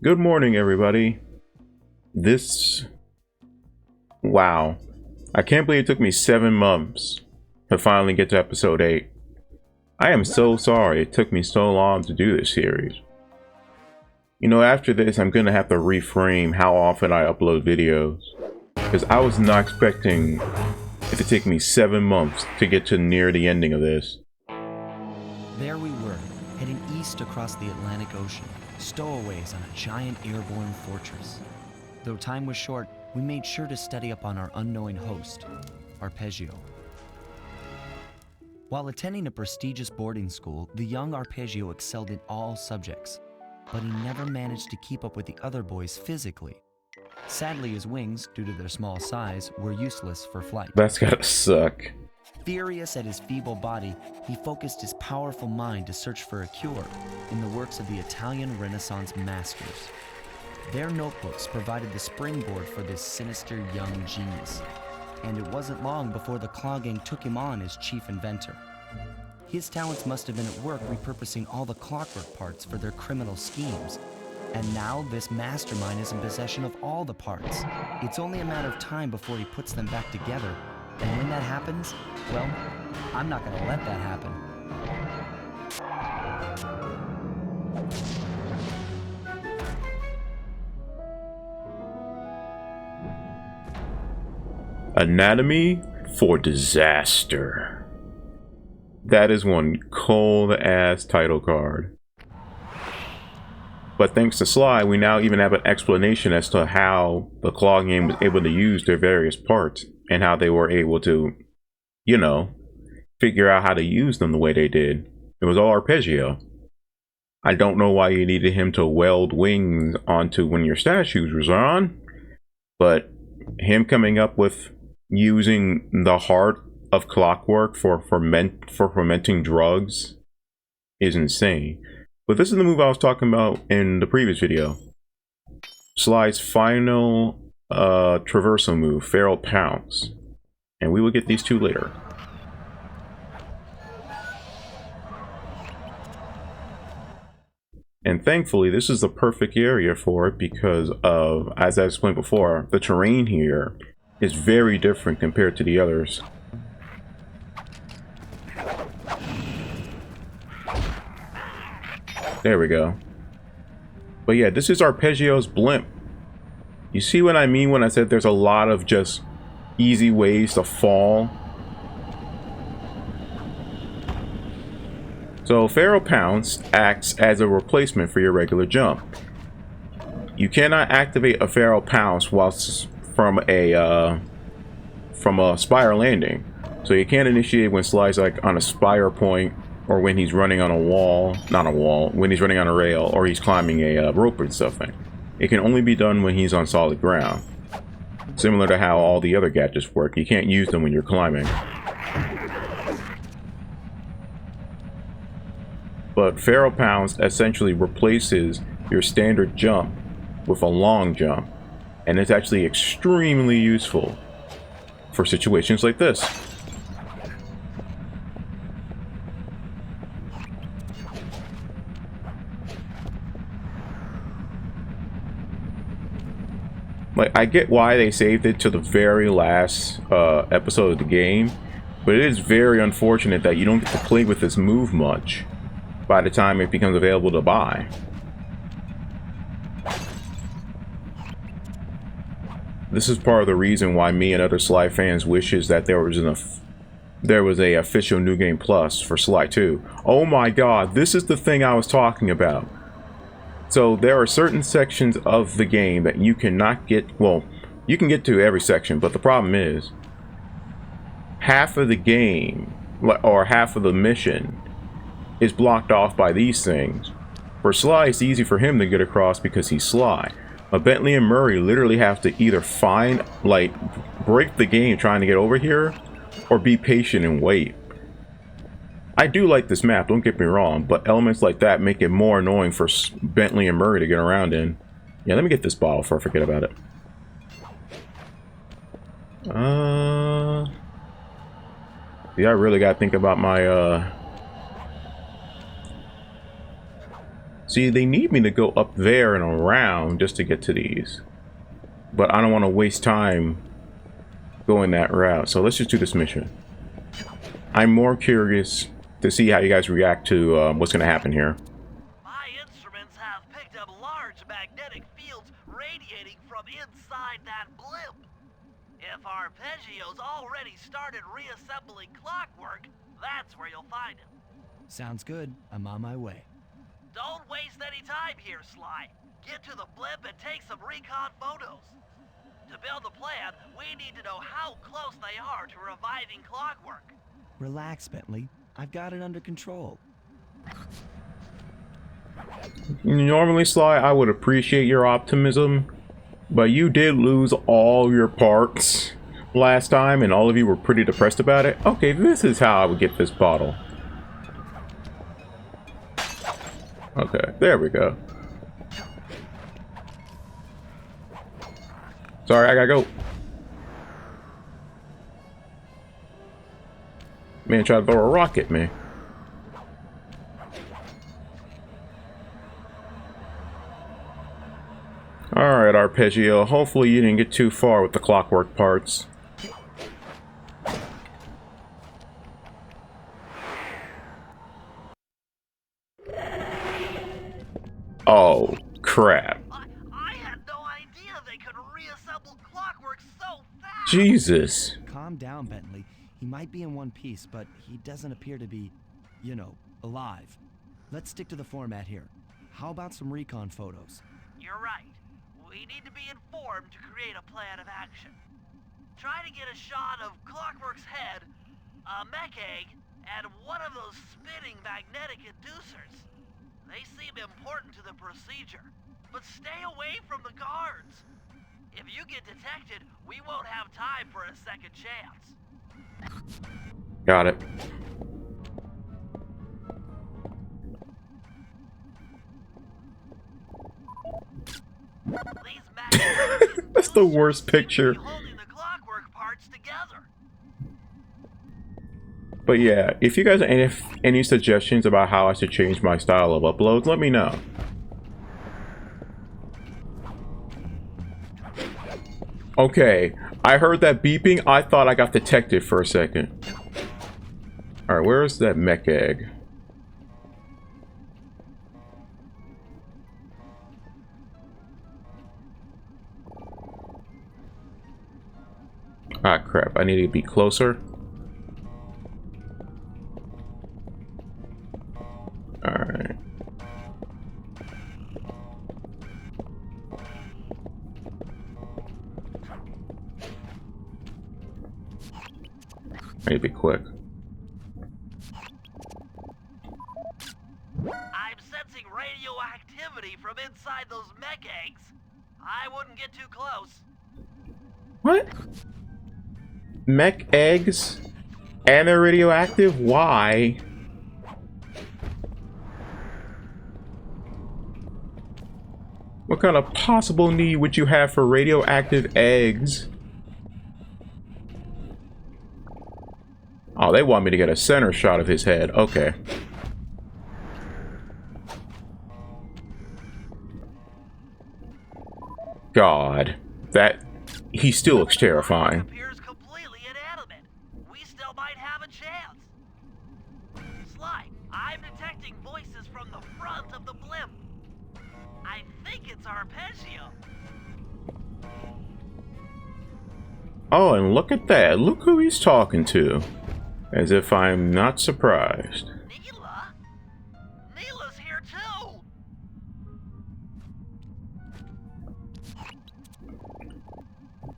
Good morning, everybody. Wow. I can't believe it took me 7 months to finally get to episode 8. I am so sorry it took me so long to do this series. You know, after this, I'm gonna have to reframe how often I upload videos, because I was not expecting it to take me 7 months to get to near the ending of this. There we were, heading east across the Atlantic Ocean, stowaways on a giant airborne fortress. Though time was short, we made sure to study up on our unknowing host, Arpeggio. While attending a prestigious boarding school, the young Arpeggio excelled in all subjects, but he never managed to keep up with the other boys physically. Sadly, his wings, due to their small size, were useless for flight. That's gotta suck. Furious at his feeble body, he focused his powerful mind to search for a cure in the works of the Italian Renaissance masters. Their notebooks provided the springboard for this sinister young genius, and it wasn't long before the Claw Gang took him on as chief inventor. His talents must have been at work repurposing all the clockwork parts for their criminal schemes, and now this mastermind is in possession of all the parts. It's only a matter of time before he puts them back together. And when that happens, well, I'm not gonna let that happen. Anatomy for Disaster. That is one cold-ass title card. But thanks to Sly, we now even have an explanation as to how the Claw Gang was able to use their various parts and how they were able to, you know, figure out how to use them the way they did. It was all Arpeggio. I don't know why you needed him to weld wings onto when your statues was on, but him coming up with using the heart of clockwork for fermenting drugs is insane. But this is the move I was talking about in the previous video. Sly's final traversal move, Feral Pounce. And we will get these two later. And thankfully, this is the perfect area for it because of, as I explained before, the terrain here is very different compared to the others. There we go. But yeah, this is Arpeggio's blimp. You see what I mean when I said there's a lot of just easy ways to fall? So Feral Pounce acts as a replacement for your regular jump. You cannot activate a Feral Pounce whilst from a spire landing. So you can't initiate when Sly's like on a spire point, or when he's running on a wall, not a wall, when he's running on a rail, or he's climbing a rope or something. It can only be done when he's on solid ground. Similar to how all the other gadgets work, you can't use them when you're climbing. But Feral Pounce essentially replaces your standard jump with a long jump, and it's actually extremely useful for situations like this. Like, I get why they saved it to the very last episode of the game, but it is very unfortunate that you don't get to play with this move much by the time it becomes available to buy. This is part of the reason why me and other Sly fans wishes that there was a official New Game Plus for Sly 2. Oh my god, this is the thing I was talking about. So there are certain sections of the game that you cannot get, well, you can get to every section, but the problem is half of the game, or half of the mission, is blocked off by these things. For Sly, it's easy for him to get across because he's Sly. But Bentley and Murray literally have to either break the game trying to get over here, or be patient and wait. I do like this map, don't get me wrong, but elements like that make it more annoying for Bentley and Murray to get around in. Yeah, let me get this bottle before I forget about it. Yeah, I really gotta think about my, See, they need me to go up there and around just to get to these. But I don't want to waste time going that route. So let's just do this mission. I'm more curious to see how you guys react to what's going to happen here. My instruments have picked up large magnetic fields radiating from inside that blimp. If Arpeggio's already started reassembling clockwork, that's where you'll find him. Sounds good. I'm on my way. Don't waste any time here, Sly. Get to the blimp and take some recon photos. To build a plan, we need to know how close they are to reviving clockwork. Relax, Bentley. I've got it under control. Normally, Sly, I would appreciate your optimism, but you did lose all your parts last time, and all of you were pretty depressed about it. Okay, this is how I would get this bottle. Okay, there we go. Sorry, I gotta go. Man, try to throw a rock at me. Alright, Arpeggio. Hopefully you didn't get too far with the clockwork parts. Oh, crap. I had no idea they could reassemble clockwork so fast. Jesus. Calm down, Bentley. He might be in one piece, but he doesn't appear to be, you know, alive. Let's stick to the format here. How about some recon photos? You're right. We need to be informed to create a plan of action. Try to get a shot of Clockwork's head, a mech egg, and one of those spinning magnetic inducers. They seem important to the procedure, but stay away from the guards. If you get detected, we won't have time for a second chance. Got it. These magnetic That's the worst picture. holding the clockwork parts together. But yeah, if you guys have any suggestions about how I should change my style of uploads, let me know. Okay, I heard that beeping. I thought I got detected for a second. Alright, where's that mech egg? Ah, crap. I need to be closer. Alright. I need to be quick. I'm sensing radioactivity from inside those mech eggs. I wouldn't get too close. What? Mech eggs? And they're radioactive? Why? What kind of possible need would you have for radioactive eggs? Oh, they want me to get a center shot of his head. Okay. God. That... He still looks terrifying. Appears completely inanimate. We still might have a chance. Sly, I'm detecting voices from the front of the blimp. I think it's Arpeggio. Oh, and look at that. Look who he's talking to. As if I'm not surprised. Neela? Neela's here too.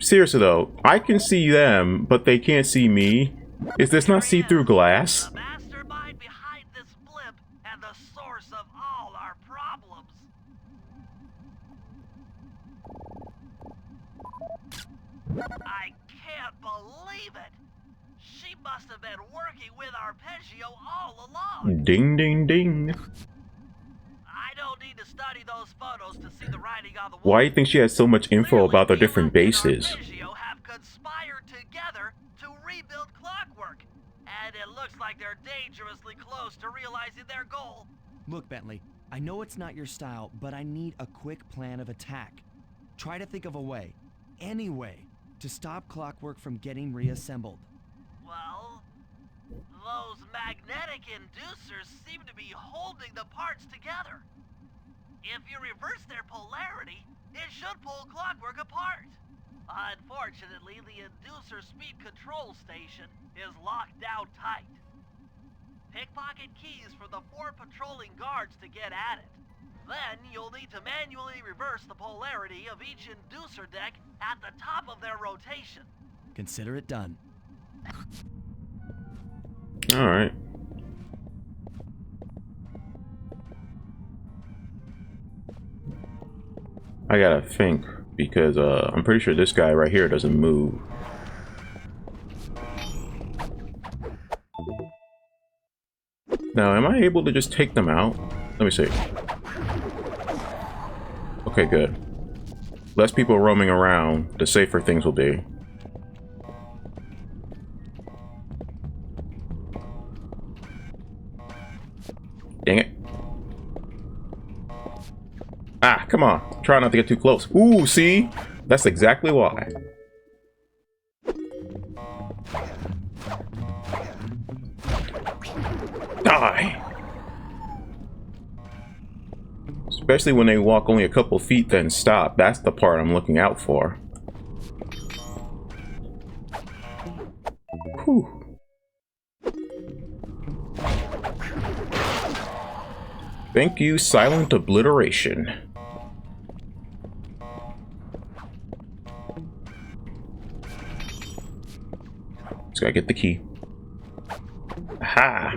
Seriously though, I can see them, but they can't see me. Is this not see-through glass? The mastermind behind this blimp and the source of all our problems. I can't believe it. She must have been working with Arpeggio all along. Ding, ding, ding. I don't need to study those photos to see the writing on the wall. Why do you think she has so much info about the Clearly, different Neela and bases? Arpeggio have conspired together to rebuild Clockwork, and it looks like they're dangerously close to realizing their goal. Look, Bentley, I know it's not your style, but I need a quick plan of attack. Try to think of a way, any way, to stop Clockwork from getting reassembled. Well, those magnetic inducers seem to be holding the parts together. If you reverse their polarity, it should pull Clockwork apart. Unfortunately, the inducer speed control station is locked down tight. Pickpocket keys for the 4 patrolling guards to get at it. Then you'll need to manually reverse the polarity of each inducer deck at the top of their rotation. Consider it done. Alright. I gotta think, because I'm pretty sure this guy right here doesn't move. Now, am I able to just take them out? Let me see. Okay, good. Less people roaming around, the safer things will be. Dang it. Ah, come on. Try not to get too close. Ooh, see? That's exactly why. Die! Especially when they walk only a couple feet then stop. That's the part I'm looking out for. Whew. Thank you, silent obliteration. Just gotta get the key. Aha!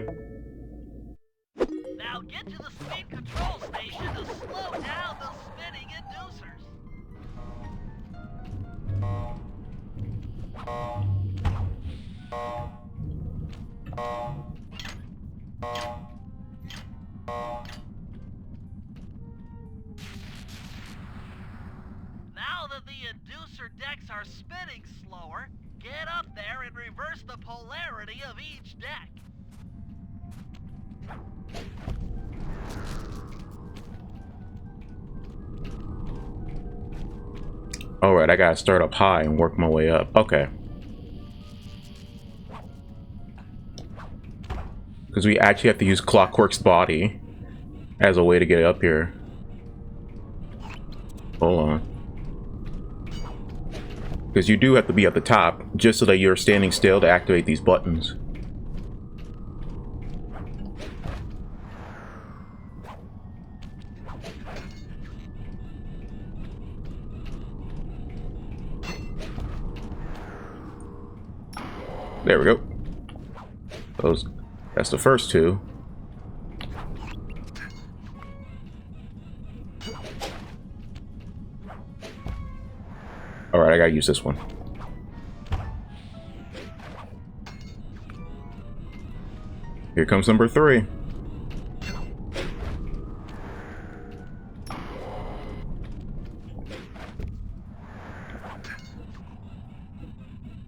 Now get to the speed control station to slow down the spinning inducers. Now that the inducer decks are spinning slower, get up there and reverse the polarity of each deck. Alright, I gotta start up high and work my way up. Okay. Because we actually have to use Clockwork's body as a way to get up here. Hold on. Because you do have to be at the top, just so that you're standing still to activate these buttons. There we go. That's the first two. Alright, I gotta use this one. Here comes number 3.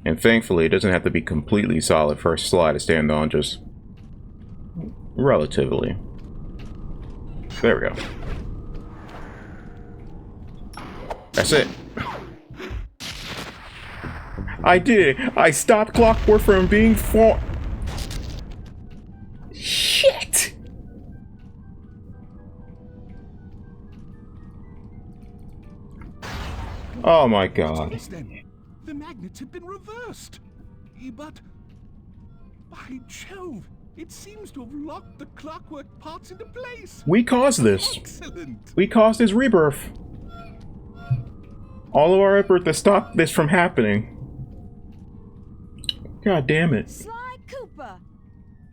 And thankfully, it doesn't have to be completely solid for a slide to stand on, just relatively. There we go. That's it. I did it! I stopped Clockwork from being Shit! Oh my god. The magnets have been reversed. But by Jove, it seems to have locked the Clockwork parts into place. We caused this. Excellent. We caused his rebirth. All of our effort to stop this from happening. God damn it. Sly Cooper!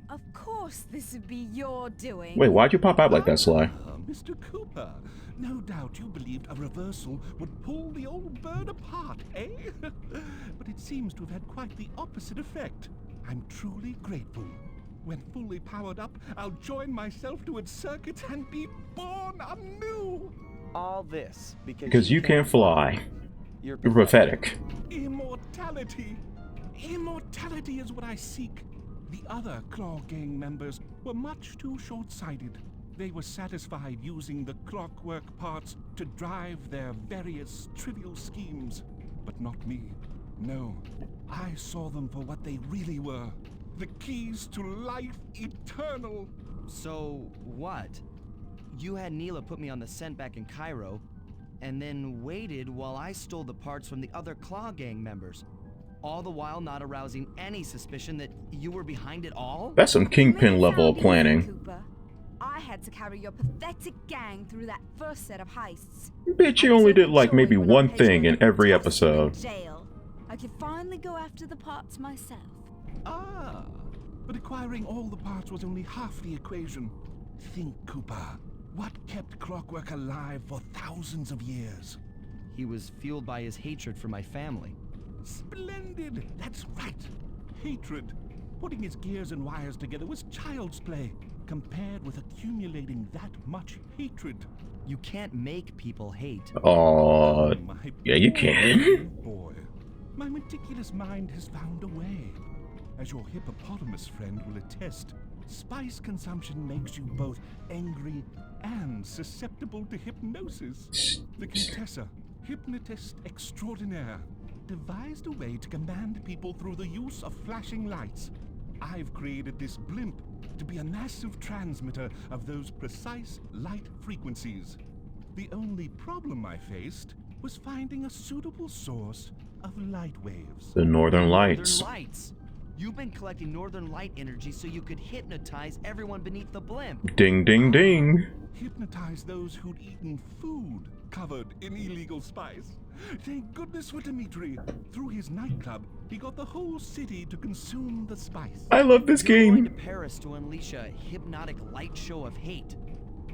Of course this would be your doing. Wait, why'd you pop out like that, Sly? Mr. Cooper, no doubt you believed a reversal would pull the old bird apart, eh? But it seems to have had quite the opposite effect. I'm truly grateful. When fully powered up, I'll join myself to its circuits and be born anew. All this Because you can't fly. You're pathetic. Immortality. Immortality is what I seek. The other Claw Gang members were much too short-sighted. They were satisfied using the clockwork parts to drive their various trivial schemes. But not me. No, I saw them for what they really were. The keys to life eternal. So, what? You had Neela put me on the scent back in Cairo, and then waited while I stole the parts from the other Claw Gang members, all the while not arousing any suspicion that you were behind it all? That's some Kingpin level of planning. Cooper. I had to carry your pathetic gang through that first set of heists. Bitch, you only did like maybe one thing in every episode. Jail. I could finally go after the parts myself. Ah, but acquiring all the parts was only half the equation. Think, Cooper. What kept Clockwork alive for thousands of years? He was fueled by his hatred for my family. Splendid! That's right. Hatred. Putting his gears and wires together was child's play, compared with accumulating that much hatred. You can't make people hate. Oh, My yeah, you poor can. boy. My meticulous mind has found a way. As your hippopotamus friend will attest, spice consumption makes you both angry and susceptible to hypnosis. The Contessa, hypnotist extraordinaire, devised a way to command people through the use of flashing lights. I've created this blimp to be a massive transmitter of those precise light frequencies. The only problem I faced was finding a suitable source of light waves. The Northern Lights. Northern Lights. You've been collecting Northern Light energy so you could hypnotize everyone beneath the blimp. Ding, ding, ding. Hypnotize those who'd eaten food covered in illegal spice. Thank goodness for Dimitri. Through his nightclub, he got the whole city to consume the spice. I love this You're going to game. Paris to unleash a hypnotic light show of hate.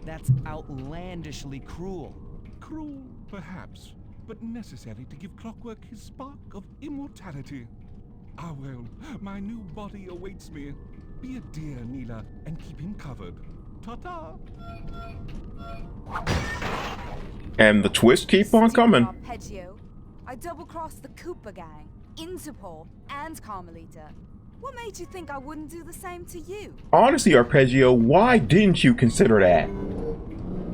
That's outlandishly cruel. Cruel, perhaps, but necessary to give Clockwork his spark of immortality. Ah well, my new body awaits me. Be a dear, Neela, and keep him covered. Ta-ta! And the twists keep on coming. Arpeggio. I double-crossed the Cooper gang, Interpol, and Carmelita. What made you think I wouldn't do the same to you? Honestly, Arpeggio, why didn't you consider that?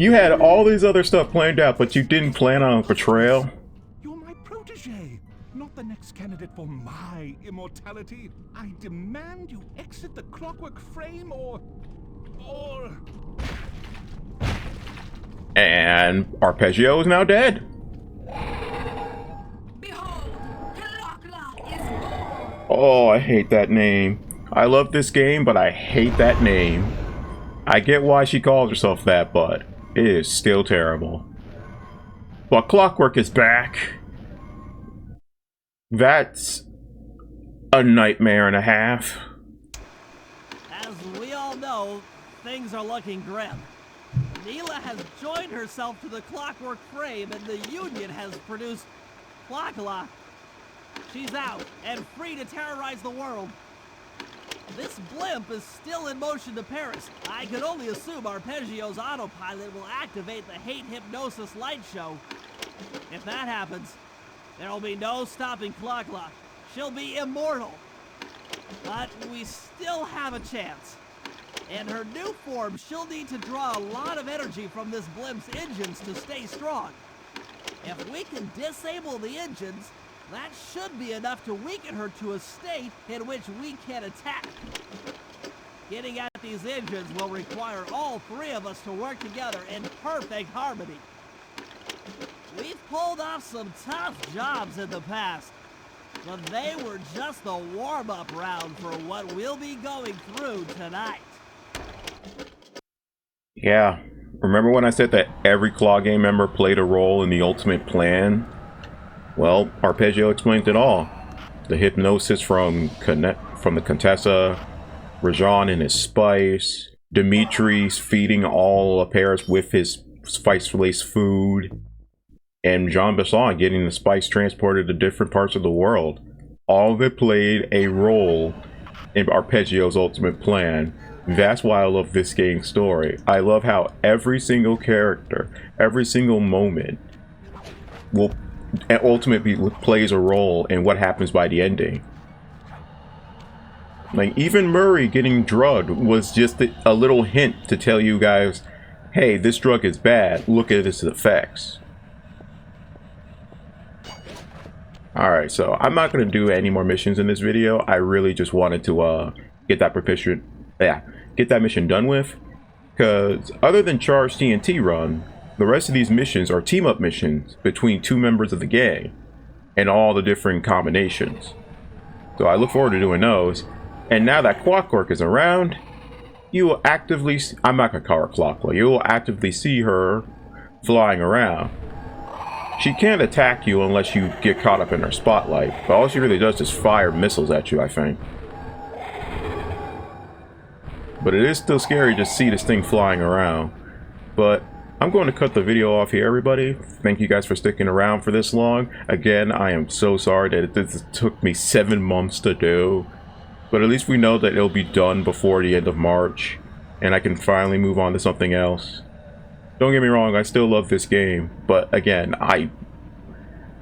You had all these other stuff planned out, but you didn't plan on a betrayal. You're my protege, not the next candidate for my immortality. I demand you exit the Clockwork frame or... And Arpeggio is now dead. Behold, Clockla is born! Oh, I hate that name. I love this game, but I hate that name. I get why she calls herself that, but it is still terrible. But Clockwork is back. That's a nightmare and a half. As we all know, things are looking grim. Neela has joined herself to the Clockwork frame, and the Union has produced Clockla. She's out and free to terrorize the world. This blimp is still in motion to Paris. I can only assume Arpeggio's autopilot will activate the hate hypnosis light show. If that happens, there'll be no stopping Clockla. She'll be immortal. But we still have a chance. In her new form, she'll need to draw a lot of energy from this blimp's engines to stay strong. If we can disable the engines, that should be enough to weaken her to a state in which we can attack. Getting at these engines will require all three of us to work together in perfect harmony. We've pulled off some tough jobs in the past, but they were just the warm-up round for what we'll be going through tonight. Yeah. Remember when I said that every Claw game member played a role in the ultimate plan? Well, Arpeggio explained it all. The hypnosis from the Contessa, Rajan and his spice, Dimitri's feeding all of Paris with his spice-laced food, and Jean-Besson getting the spice transported to different parts of the world. All of it played a role in Arpeggio's ultimate plan. That's why I love this game's story. I love how every single character, every single moment will ultimately plays a role in what happens by the ending. Like, even Murray getting drugged was just a little hint to tell you guys hey, this drug is bad, look at its effects. Alright, so I'm not going to do any more missions in this video. I really just wanted to get that mission done with. Because other than Charge TNT Run, the rest of these missions are team-up missions between 2 members of the gang. And all the different combinations. So I look forward to doing those. And now that Clockwork is around, you will actively... I'm not going to call her Clockwork. You will actively see her flying around. She can't attack you unless you get caught up in her spotlight. But all she really does is fire missiles at you, I think. But it is still scary to see this thing flying around. But I'm going to cut the video off here, everybody. Thank you guys for sticking around for this long. Again, I am so sorry that it took me 7 months to do. But at least we know that it'll be done before the end of March. And I can finally move on to something else. Don't get me wrong, I still love this game. But again, I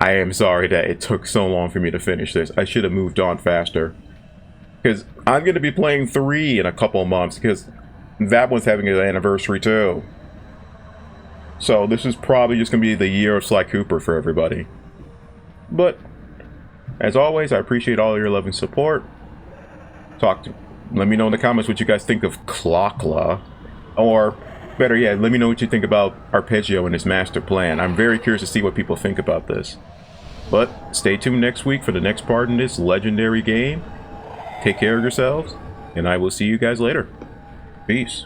am sorry that it took so long for me to finish this. I should have moved on faster. Because I'm going to be playing 3 in a couple of months. Because that one's having an anniversary too. So this is probably just going to be the year of Sly Cooper for everybody. But, as always, I appreciate all your love and support. Let me know in the comments what you guys think of Clockla. Or, better yet, let me know what you think about Arpeggio and his master plan. I'm very curious to see what people think about this. But, stay tuned next week for the next part in this legendary game. Take care of yourselves, and I will see you guys later. Peace.